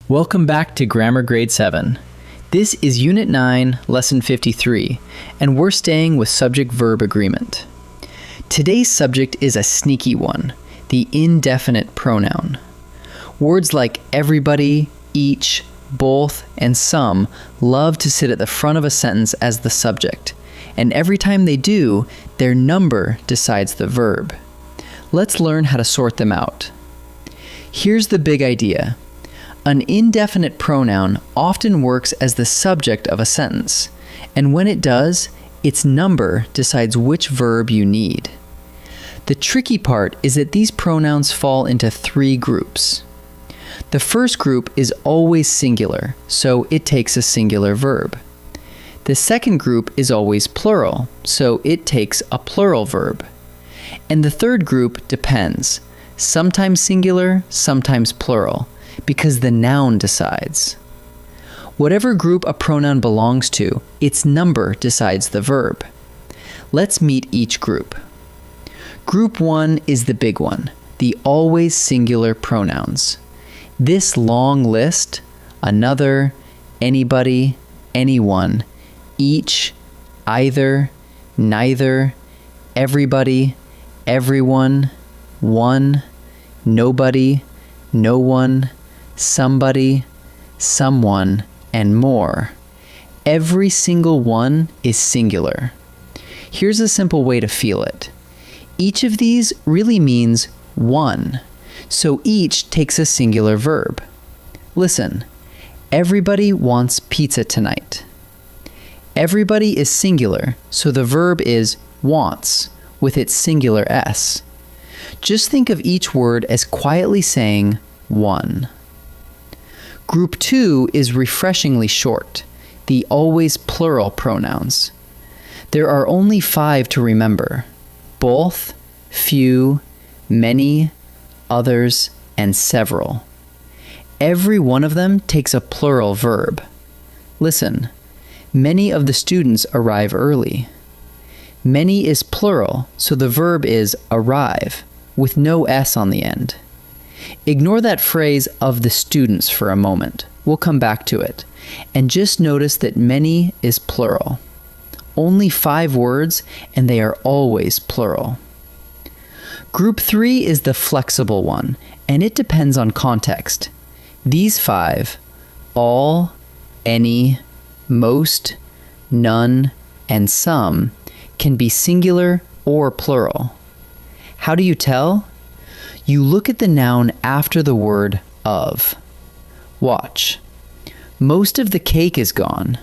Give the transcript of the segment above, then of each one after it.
Welcome back to Grammar Grade 7. This is Unit 9, Lesson 53, and we're staying with subject-verb agreement. Today's subject is a sneaky one, the indefinite pronoun. Words like everybody, each, both, and some love to sit at the front of a sentence as the subject, and every time they do, their number decides the verb. Let's learn how to sort them out. Here's the big idea. An indefinite pronoun often works as the subject of a sentence, and when it does, its number decides which verb you need. The tricky part is that these pronouns fall into three groups. The first group is always singular, so it takes a singular verb. The second group is always plural, so it takes a plural verb. And the third group depends, sometimes singular, sometimes plural, because the noun decides. Whatever group a pronoun belongs to, its number decides the verb. Let's meet each group. Group 1 is the big one, the always singular pronouns. This long list, another, anybody, anyone, each, either, neither, everybody, everyone, one, nobody, no one, somebody, someone, and more. Every single one is singular. Here's a simple way to feel it. Each of these really means one, so each takes a singular verb. Listen, everybody wants pizza tonight. Everybody is singular, so the verb is wants, with its singular S. Just think of each word as quietly saying one. Group 2 is refreshingly short, the always plural pronouns. There are only 5 to remember: both, few, many, others, and several. Every one of them takes a plural verb. Listen, many of the students arrive early. Many is plural, so the verb is arrive, with no S on the end. Ignore that phrase of the students for a moment. We'll come back to it. And just notice that many is plural. Only 5 words, and they are always plural. Group 3 is the flexible one, and it depends on context. These 5, all, any, most, none, and some, can be singular or plural. How do you tell? You look at the noun after the word of. Watch. Most of the cake is gone.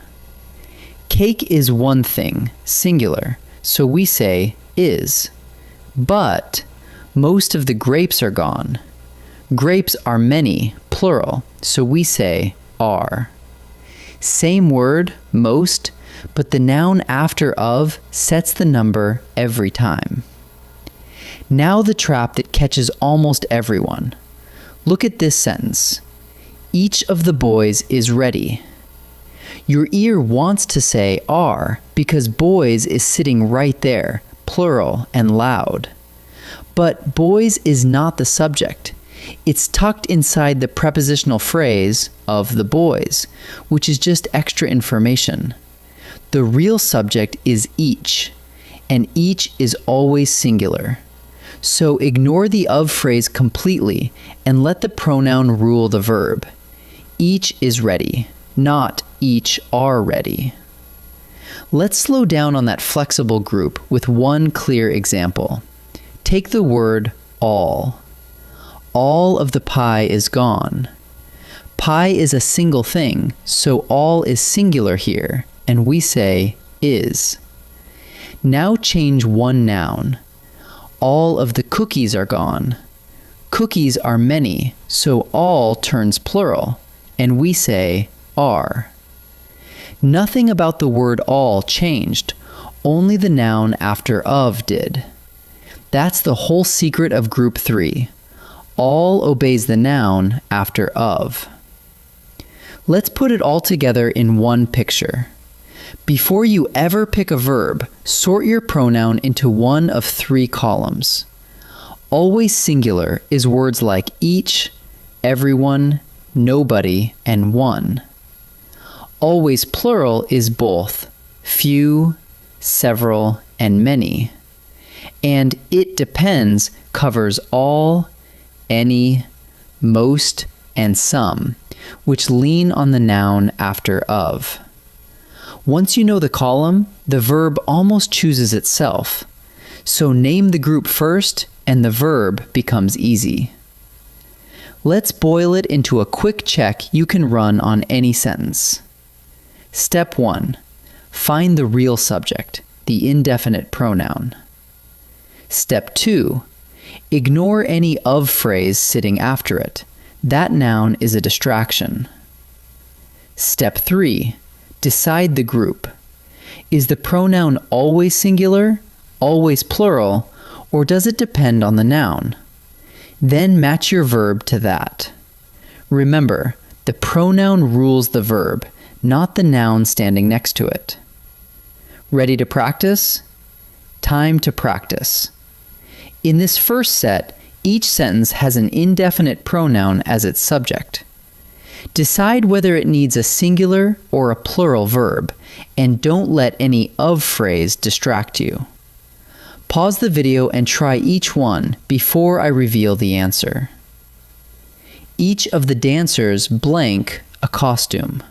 Cake is one thing, singular, so we say is. But most of the grapes are gone. Grapes are many, plural, so we say are. Same word, most, but the noun after of sets the number every time. Now the trap that catches almost everyone. Look at this sentence. Each of the boys is ready. Your ear wants to say are because boys is sitting right there, plural and loud. But boys is not the subject. It's tucked inside the prepositional phrase of the boys, which is just extra information. The real subject is each, and each is always singular. So ignore the of phrase completely and let the pronoun rule the verb. Each is ready, not each are ready. Let's slow down on that flexible group with one clear example. Take the word all. All of the pie is gone. Pie is a single thing, so all is singular here, and we say is. Now change one noun. All of the cookies are gone. Cookies are many, so all turns plural, and we say are. Nothing about the word all changed, only the noun after of did. That's the whole secret of group 3. All obeys the noun after of. Let's put it all together in one picture. Before you ever pick a verb, sort your pronoun into one of 3 columns. Always singular is words like each, everyone, nobody, and one. Always plural is both few, several, and many. And it depends covers all, any, most, and some, which lean on the noun after of. Once you know the column, the verb almost chooses itself. So name the group first, and the verb becomes easy. Let's boil it into a quick check you can run on any sentence. Step 1. Find the real subject, the indefinite pronoun. Step 2. Ignore any of phrase sitting after it. That noun is a distraction. Step 3. Decide the group. Is the pronoun always singular, always plural, or does it depend on the noun? Then match your verb to that. Remember, the pronoun rules the verb, not the noun standing next to it. Ready to practice? Time to practice. In this first set, each sentence has an indefinite pronoun as its subject. Decide whether it needs a singular or a plural verb, and don't let any of phrase distract you. Pause the video and try each one before I reveal the answer. Each of the dancers blank a costume.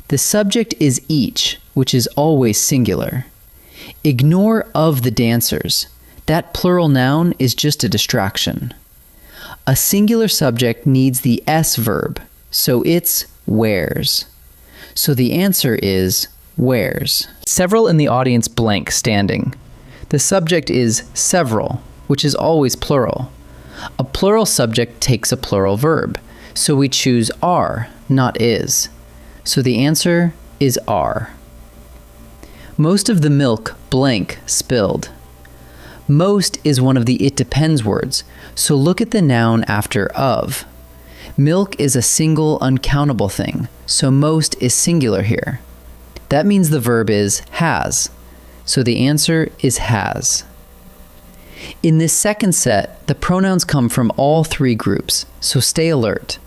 The subject is each, which is always singular. Ignore of the dancers. That plural noun is just a distraction. A singular subject needs the S verb, so it's wears. So the answer is wears. Several in the audience blank standing. The subject is several, which is always plural. A plural subject takes a plural verb, so we choose are, not is. So the answer is are. Most of the milk blank spilled. Most is one of the it depends words, so look at the noun after of. Milk is a single, uncountable thing, so most is singular here. That means the verb is has, so the answer is has. In this second set, the pronouns come from all three groups, so stay alert.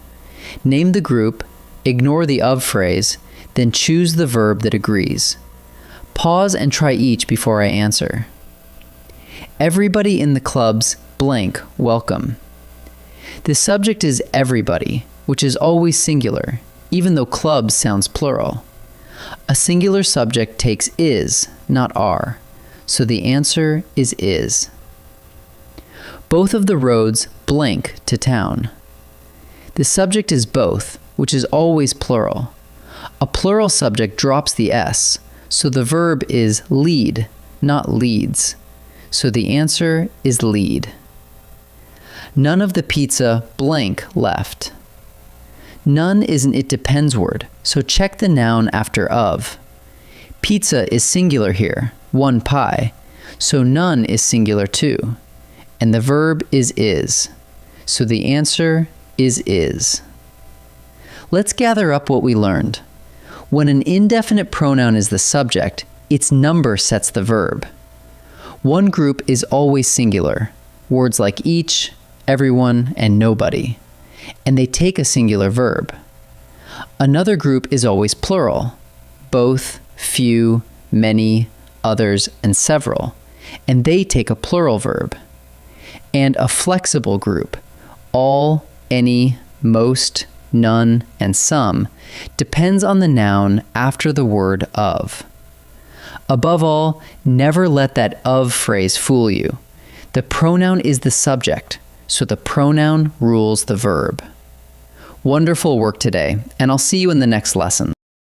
Name the group, ignore the of phrase, then choose the verb that agrees. Pause and try each before I answer. Everybody in the club's blank welcome. The subject is everybody, which is always singular, even though clubs sounds plural. A singular subject takes is, not are, so the answer is. Both of the roads blank to town. The subject is both, which is always plural. A plural subject drops the S, so the verb is lead, not leads. So the answer is lead. None of the pizza blank left. None is an it depends word, so check the noun after of. Pizza is singular here, one pie, so none is singular too. And the verb is. So the answer is. Let's gather up what we learned. When an indefinite pronoun is the subject, its number sets the verb. One group is always singular, words like each, everyone, and nobody, and they take a singular verb. Another group is always plural, both, few, many, others, and several, and they take a plural verb. And a flexible group, all, any, most, none, and some, depends on the noun after the word of. Above all, never let that of phrase fool you. The pronoun is the subject, so the pronoun rules the verb. Wonderful work today, and I'll see you in the next lesson.